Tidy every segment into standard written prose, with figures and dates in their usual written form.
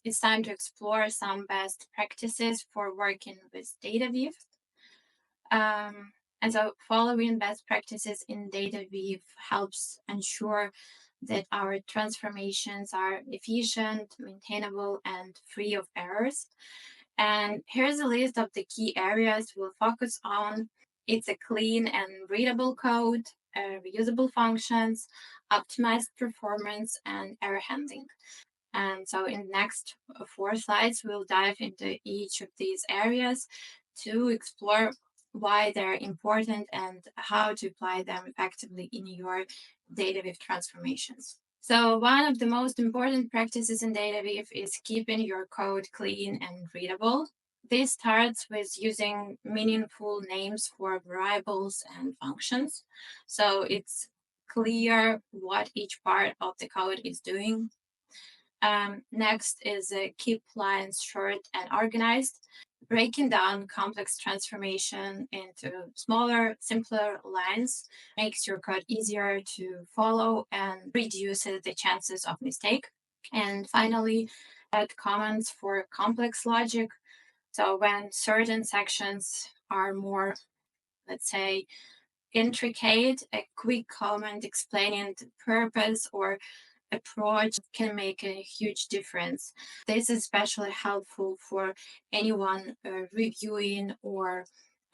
it's time to explore some best practices for working with DataWeave. And so following best practices in DataWeave helps ensure that our transformations are efficient, maintainable, and free of errors. And here's a list of the key areas we'll focus on. It's a clean and readable code, reusable functions, optimized performance, and error handling. And so in the next 4 slides, we'll dive into each of these areas to explore why they're important and how to apply them effectively in your DataWeave transformations. So one of the most important practices in DataWeave is keeping your code clean and readable. This starts with using meaningful names for variables and functions. So it's clear what each part of the code is doing. Next is keep lines short and organized. Breaking down complex transformation into smaller, simpler lines makes your code easier to follow and reduces the chances of mistake. And finally, add comments for complex logic. So when certain sections are more, let's say, intricate, a quick comment explaining the purpose or approach can make a huge difference. This is especially helpful for anyone reviewing or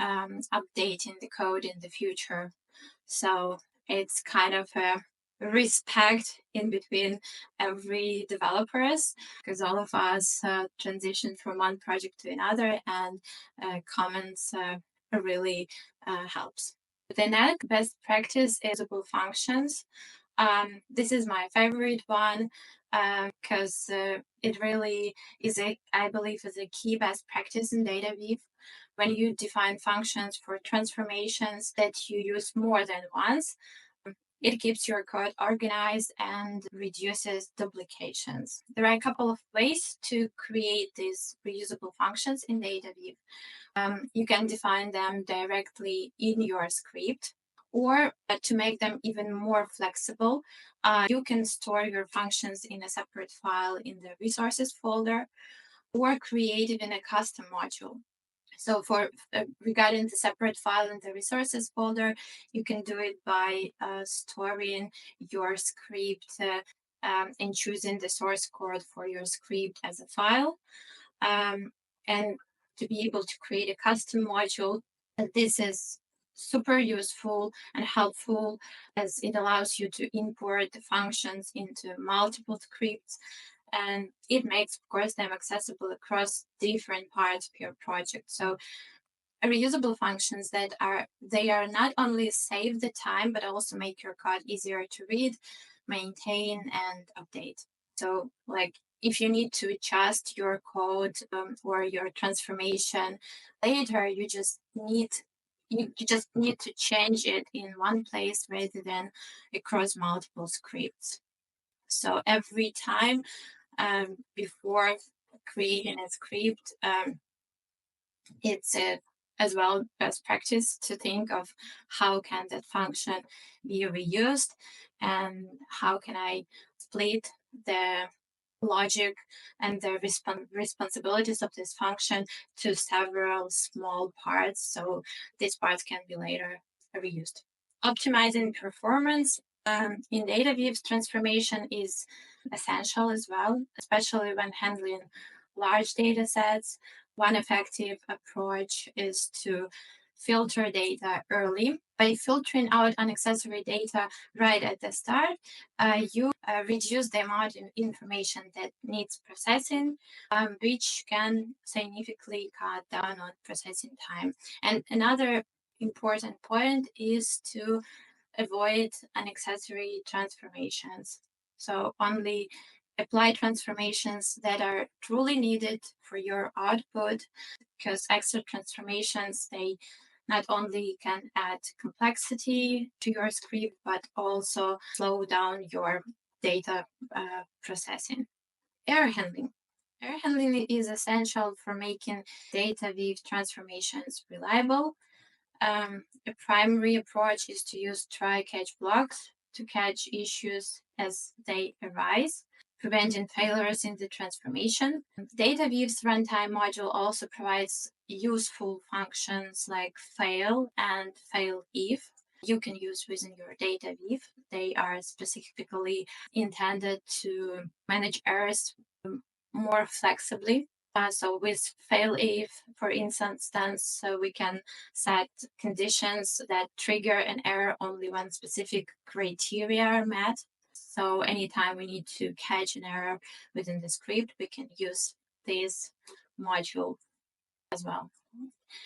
updating the code in the future. So it's kind of a respect in between every developers, because all of us transition from one project to another, and comments really helps. The next best practice is reusable functions. This is my favorite one because it really is I believe, is a key best practice in DataWeave. When you define functions for transformations that you use more than once, it keeps your code organized and reduces duplications. There are a couple of ways to create these reusable functions in DataWeave. You can define them directly in your script, or to make them even more flexible, you can store your functions in a separate file in the resources folder, or create it in a custom module. So for regarding the separate file in the resources folder, you can do it by storing your script and choosing the source code for your script as a file. And to be able to create a custom module, this is super useful and helpful, as it allows you to import the functions into multiple scripts, and it makes, of course, them accessible across different parts of your project. So reusable functions they are not only save the time, but also make your code easier to read, maintain, and update. So like if you need to adjust your code or your transformation later, you just need to change it in one place rather than across multiple scripts. So every time before creating a script, it's as well best practice to think of how can that function be reused and how can I split the logic and the responsibilities of this function to several small parts, so these parts can be later reused. Optimizing performance in DataWeave transformation is essential as well, especially when handling large data sets. One effective approach is to filter data early. By filtering out unnecessary data right at the start, you reduce the amount of information that needs processing, which can significantly cut down on processing time. And another important point is to avoid unnecessary transformations. So only apply transformations that are truly needed for your output, because extra transformations, they not only can add complexity to your script, but also slow down your data processing. Error handling. Error handling is essential for making DataWeave transformations reliable. A primary approach is to use try-catch blocks to catch issues as they arise. preventing failures in the transformation. DataWeave's runtime module also provides useful functions like fail and fail if you can use within your DataWeave. They are specifically intended to manage errors more flexibly. So with fail if, for instance, so we can set conditions that trigger an error only when specific criteria are met. So anytime we need to catch an error within the script, we can use this module as well.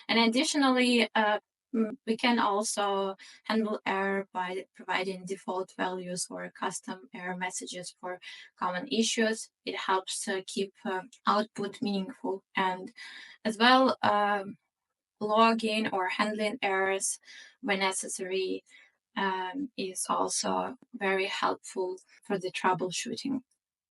And additionally, we can also handle error by providing default values or custom error messages for common issues. It helps keep output meaningful, and as well logging or handling errors when necessary is also very helpful for the troubleshooting.